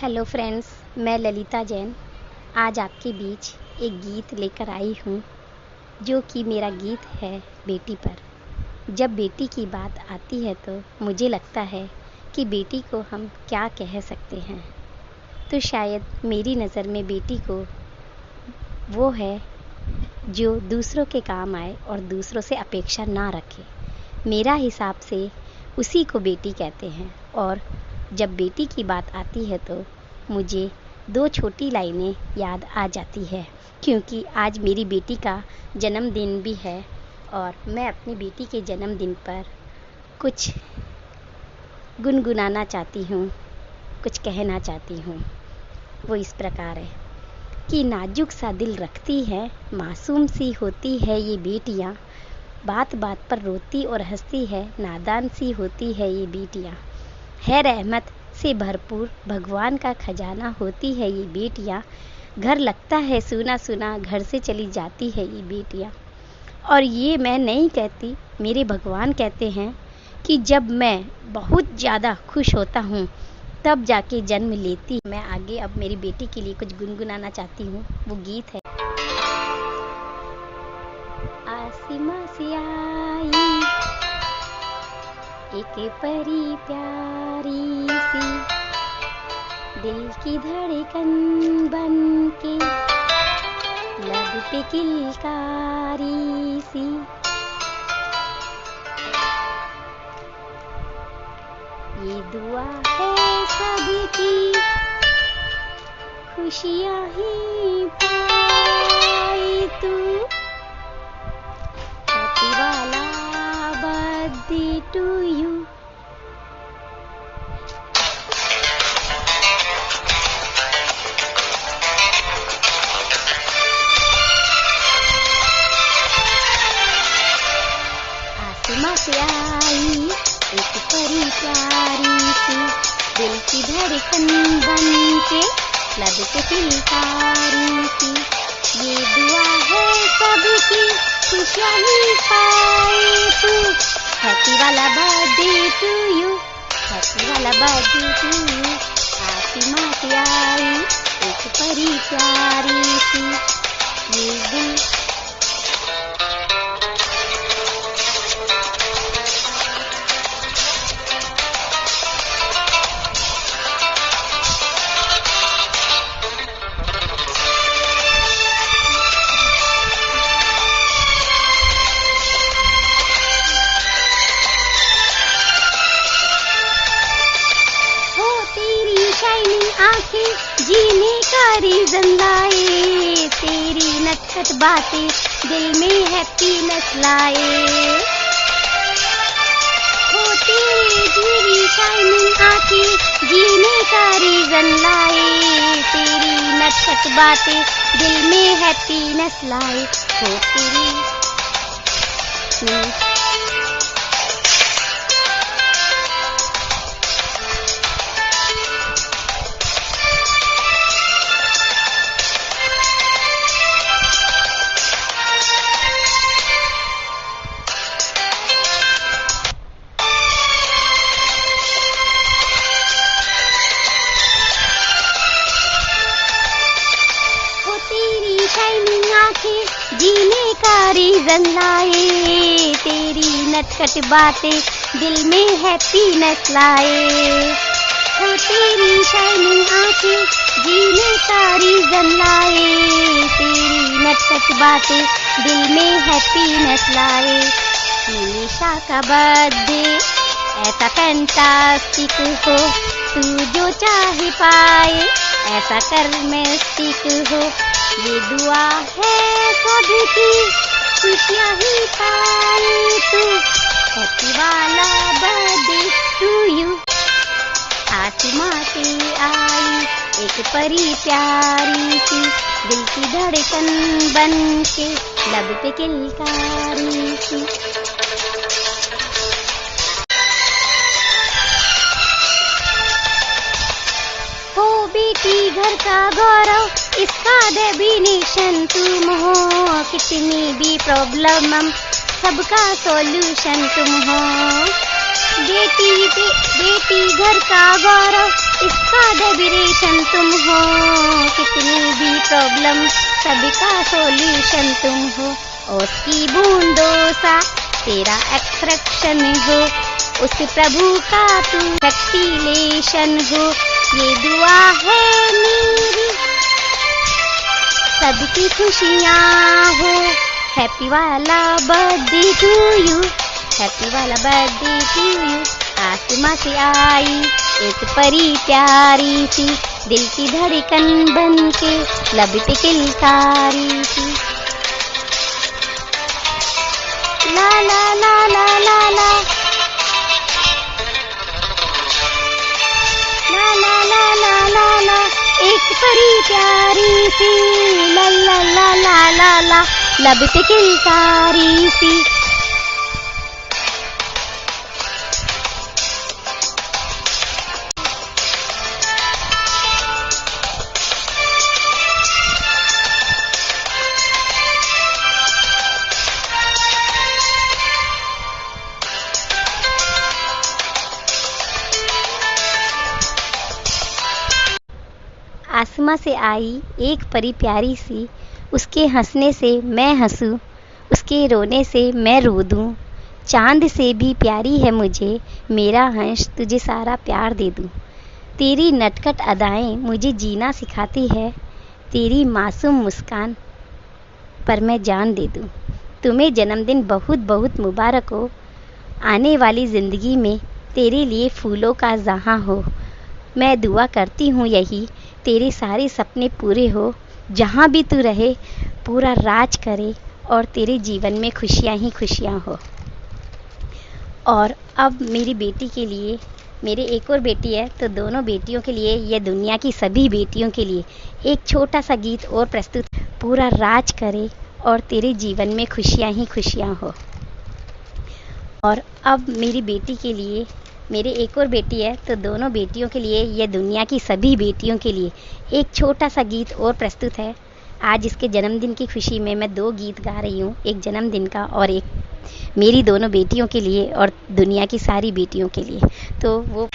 Hello friends, मैं ललिता जैन आज आपके बीच एक गीत लेकर आई हूँ जो कि मेरा गीत है बेटी पर। जब बेटी की बात आती है तो मुझे लगता है कि बेटी को हम क्या कह सकते हैं। तो शायद मेरी नज़र में बेटी को वो है जो दूसरों के काम आए और दूसरों से अपेक्षा ना रखे। मेरा हिसाब से उसी को बेटी कहते हैं। और जब बेटी की बात आती है तो मुझे दो छोटी लाइनें याद आ जाती है, क्योंकि आज मेरी बेटी का जन्मदिन भी है और मैं अपनी बेटी के जन्मदिन पर कुछ गुनगुनाना चाहती हूँ, कुछ कहना चाहती हूँ। वो इस प्रकार है कि नाजुक सा दिल रखती है, मासूम सी होती है ये बेटियाँ, बात बात पर रोती और हंसती है, नादान सी होती है ये बेटियाँ। है रहमत से भरपूर भगवान का खजाना होती है ये बेटियाँ। घर लगता है सुना सुना, घर से चली जाती है ये बेटियाँ। और ये मैं नहीं कहती, मेरे भगवान कहते हैं कि जब मैं बहुत ज़्यादा खुश होता हूँ तब जाके जन्म लेती। मैं आगे अब मेरी बेटी के लिए कुछ गुनगुनाना चाहती हूँ। वो गीत है। आसमां से आई एक परी प्यारी सी, दिल की धड़कन बन के लब पे किलकारी सी। ये दुआ है सबकी खुशियाँ ही पाए तू, हैप्पी वाला बर्थडे टू यू। आसमां से आई एक परी प्यारी सी, दिल की धड़कन बन के लब पे किलकारी सी। ये दुआ है सबकी खुशियाँ ही पाए तू, हैप्पी वाला बर्थडे टू यू, हैप्पी वाला बर्थडे टू यू। आसमां से आई एक परी प्यारी सी, ये दिल आंखें जीने का रीजन लाए, तेरी नटखट बातें दिल में हैप्पीनेस लाए। हो तेरी जीरी शाइनिंग आंखें जीने का रीजन लाए, तेरी नटखट बातें दिल में हैप्पीनेस लाए। हो तेरी जीने का रीजन लाए, तेरी नटखट बातें दिल में हैप्पीनेस लाए। हो तेरी शाइनिंग आंखें जीने का रीजन लाए, तेरी नटखट बातें दिल में हैप्पीनेस लाए। निशा का बर्थडे ऐसा फैंटास्टिक हो, तू जो चाहे पाए ऐसा कर मिस्टिक हो। ये दुआ है सबकी खुशियाँ ही पाए तू, हैप्पी वाला बर्थडे टू यू। आसमां से आई एक परी प्यारी सी, दिल की धड़कन बन के लब पे किलकारी सी। हो बेटी घर का गौरव, इसका डेफिनेशन तुम हो, कितनी भी प्रॉब्लम सबका सॉल्यूशन तुम हो। बेटी घर का गौरव, इसका डेविएशन तुम हो, कितनी भी प्रॉब्लम सबका सॉल्यूशन तुम हो। उसकी बूंदों सा तेरा एक्सट्रैक्शन हो, उस प्रभु का तू एक्टिलेशन हो। ये दुआ है मेरी सबकी खुशियाँ हो। हैप्पी वाला बर्थडे टू यू, हैप्पी वाला बर्थडे टू यू। आसमां से आई एक परी प्यारी सी, दिल की धड़कन बन के लब पे किलकारी सी। ला ला ला ला ला ला ला ला ला ला ला ला, एक परी प्यारी सी, ला ला ला ला ला ला, लब पे किलकारी सी। आसमां से आई एक परी प्यारी सी, उसके हंसने से मैं हंसूं, उसके रोने से मैं रो दूं। चांद से भी प्यारी है मुझे मेरा हंस, तुझे सारा प्यार दे दूं। तेरी नटखट अदाएं मुझे जीना सिखाती है, तेरी मासूम मुस्कान पर मैं जान दे दूं। तुम्हें जन्मदिन बहुत बहुत मुबारक हो, आने वाली ज़िंदगी में तेरे लिए फूलों का जहां हो। मैं दुआ करती हूँ यही, तेरे सारे सपने पूरे हो, जहाँ भी तू रहे पूरा राज करे और तेरे जीवन में खुशियाँ ही खुशियाँ हो। और अब मेरी बेटी के लिए, मेरे एक और बेटी है तो दोनों बेटियों के लिए, यह दुनिया की सभी बेटियों के लिए एक छोटा सा गीत और प्रस्तुत। पूरा राज करे और तेरे जीवन में खुशियाँ ही खुशियाँ हो। और अब मेरी बेटी के लिए, मेरे एक और बेटी है तो दोनों बेटियों के लिए, यह दुनिया की सभी बेटियों के लिए एक छोटा सा गीत और प्रस्तुत है। आज इसके जन्मदिन की खुशी में मैं दो गीत गा रही हूँ, एक जन्मदिन का और एक मेरी दोनों बेटियों के लिए और दुनिया की सारी बेटियों के लिए। तो वो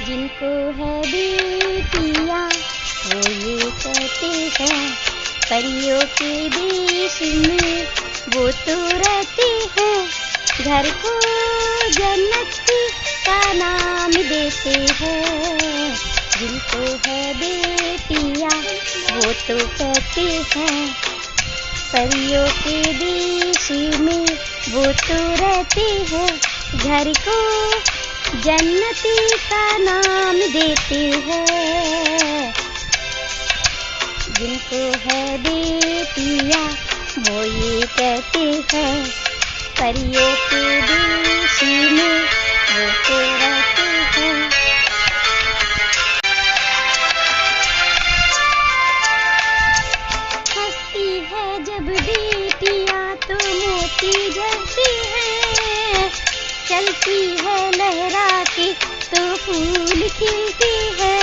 जिनको है बेटियां वो ये कहते हैं, परियों के देश में वो तो रहते हैं, घर को जन्नत का नाम देते हैं। जिनको है बेटियां वो तो कहते हैं, परियों के देश में वो तो रहते हैं, घर को जन्नती का नाम देते हैं। जिनको है बेटियां वो ये कहते हैं, परियों के देश में वो तो रहते हैं। हंसती है जब बेटियां तो मोती जलती है, चलती है लहरा के तो फूल खिलती है।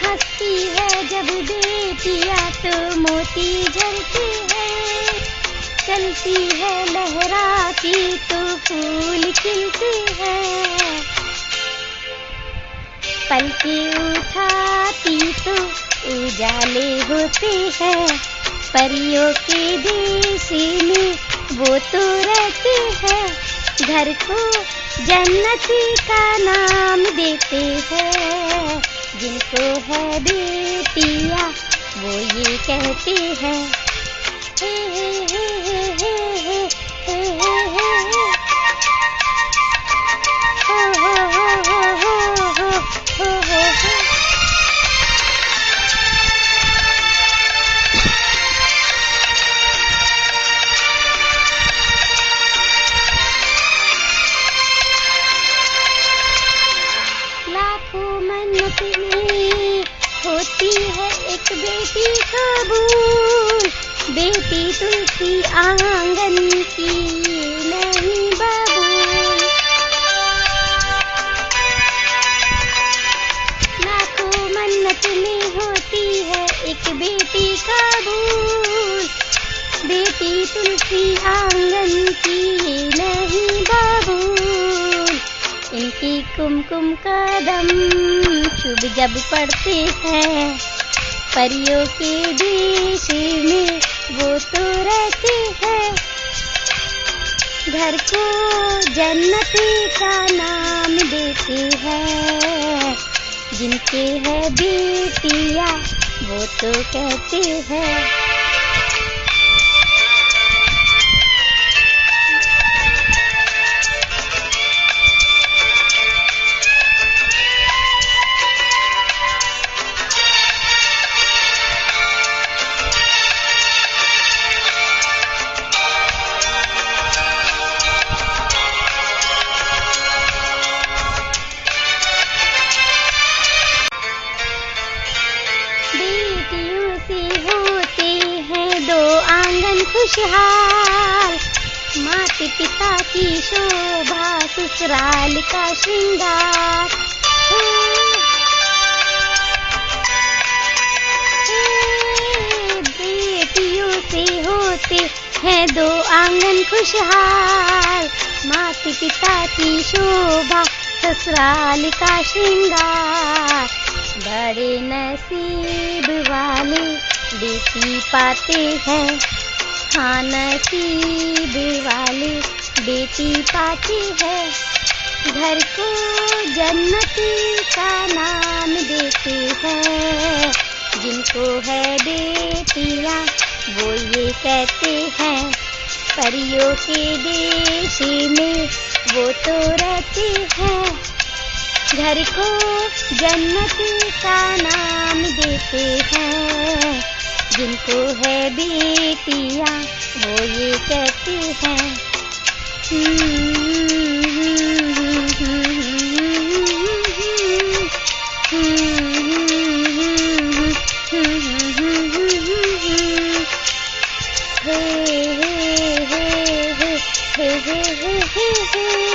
हंसती है जब बेटियां तो मोती जलती है, चलती है लहरा के तो फूल खिलती है। पलके उठाती तो उजाले होते हैं, परियों के देश में वो तो रहते हैं, घर को जन्नती का नाम देते हैं। जिनको है बेटियां वो ये कहते हैं, हे हे हे हे हे हे हे हे हे हे, हो हो हो हो हो हो हो हो हो। लाखों मन्नत में होती है एक बेटी कबूल, बेटी तुलसी आंगन की नहीं बबूल। लाखों मन्नत में होती है एक बेटी कबूल, बेटी तुलसी आंगन की नहीं बबूल। इनकी कुमकुम कदम शुभ जब पड़ते हैं, परियों के देश में वो तो रहते हैं, घर को जन्नती का नाम देते हैं। जिनके है बेटियां वो तो कहते हैं, बेटियों से होते हैं दो आंगन खुशहाल, माता पिता की शोभा ससुराल का श्रृंगार। बेटियों से होते हैं दो आंगन खुशहाल, माता पिता की शोभा ससुराल का श्रृंगार। बड़े नसीब वाले बेटी पाते हैं, हाँ नसीब वाले बेटी पाते हैं, घर को जन्नती का नाम देते हैं। जिनको है बेटियां वो ये कहते हैं, परियों के देश में वो तो रहते हैं, घर को जन्नती का नाम देते हैं। जिनको है बेटियां वो ये कहते हैं, हे हे हे हे हे हे हे हे।